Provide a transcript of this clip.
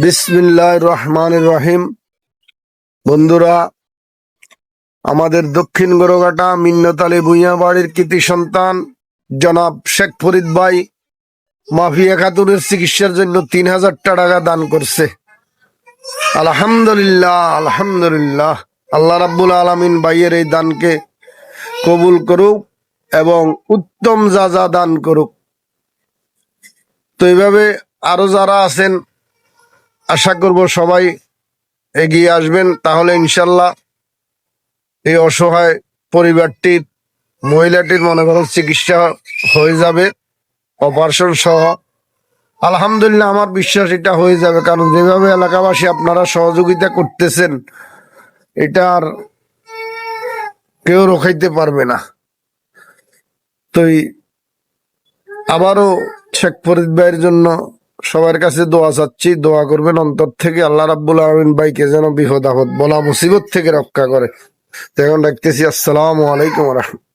বিসমিল্লাহির রহমানির রহিম। বন্ধুরা, আমাদের দক্ষিণ গরুঘাটা মিন্নত আলী ভূঁইয়া বাড়ির কৃতি সন্তান জনাব শেখ ফরিদ ভাই মাফিয়া খাতুনের চিকিৎসার জন্য ৩,০০০ টাকা দান করছে। আলহামদুলিল্লাহ, আলহামদুলিল্লাহ। আল্লাহ রাব্বুল আলামিন ভাইয়ের এই দানকে কবুল করুক এবং উত্তম যা দান করুক। তো এইভাবে আরো যারা আছেন আশা করব সবাই এগিয়ে আসবেন, তাহলে ইনশাল্লাহ এই অসহায় পরিবারটির মহিলাটির মনে করো চিকিৎসা হয়ে যাবে, অপারেশন সহ। আলহামদুলিল্লাহ, আমার বিশ্বাস এটা হয়ে যাবে, কারণ যেভাবে এলাকাবাসী আপনারা সহযোগিতা করতেছেন এটা আর কেউ রোখাইতে পারবে না। তো আবারও শেখ ফরিদ ভাইয়ের জন্য সবার কাছে দোয়া চাচ্ছি, দোয়া করবেন অন্তর থেকে। আল্লাহ রাব্বুল আলামিন ভাইকে যেন বিপদ আপদ বলা মুসিবত থেকে রক্ষা করে। এখন রাখতেছি। আসসালামু আলাইকুম ওয়া রাহমাতুল্লাহ।